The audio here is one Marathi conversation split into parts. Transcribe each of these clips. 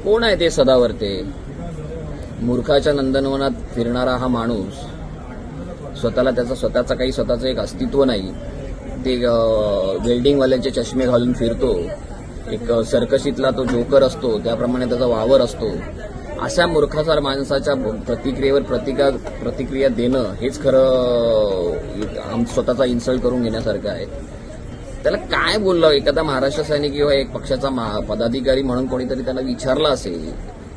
कोण आहे ते सदावर्ते? मूर्खाच्या नंदनवनात फिरणारा हा माणूस, स्वतःला स्वतःचं एक अस्तित्व नाही, ते वेल्डिंगवाल्यांचे चष्मे घालून फिरतो, एक सर्कशीतला तो जोकर असतो त्याप्रमाणे त्याचा वावर असतो. अशा मूर्खासार माणसाच्या प्रतिक्रियेवर प्रतिक्रिया देणं हेच खरं स्वतःचा इन्सल्ट करून घेण्यासारखं आहे. त्याला काय बोललं? एखादा महाराष्ट्र सैनिक किंवा एक पक्षाचा पदाधिकारी म्हणून कोणीतरी त्यांना विचारलं असेल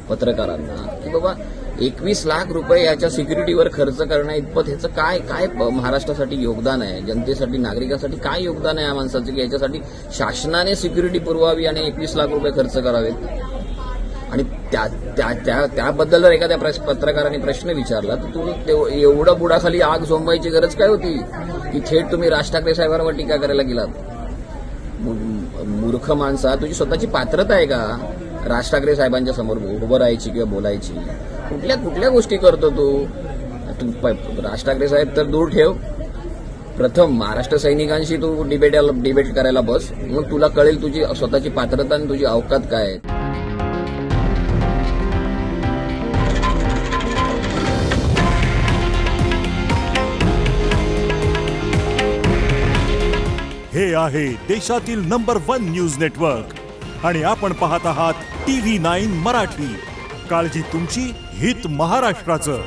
पत्रकारांना की बाबा 21 लाख रुपये याच्या सिक्युरिटीवर खर्च करणं इतपत ह्याचं काय काय महाराष्ट्रासाठी योगदान आहे, जनतेसाठी नागरिकांसाठी काय योगदान आहे या माणसाचं की याच्यासाठी शासनाने सिक्युरिटी पुरवावी आणि 21 लाख रुपये खर्च करावेत. आणि त्याबद्दल जर एखाद्या पत्रकाराने प्रश्न विचारला तर तुम्ही एवढं बुडाखाली आग झोंबायची गरज काय होती की थेट तुम्ही राज ठाकरे साहेबांवर टीका करायला गेलात? मूर्ख माणसा, तुझी स्वतःची पात्रता आहे का राज ठाकरे साहेबांच्या समोर उभं राहायची किंवा बोलायची? कुठल्या गोष्टी करतो तू? राज ठाकरे साहेब तर दूर ठेव, प्रथम महाराष्ट्र सैनिकांशी तू डिबेट करायला बस, मग तुला कळेल तुझी स्वतःची पात्रता आणि तुझी अवकात काय आहे. हे आहे देशातील नंबर 1 न्यूज नेटवर्क आणि आपण पाहत आहात TV9 मराठी. काळजी तुमची, हित महाराष्ट्राचं.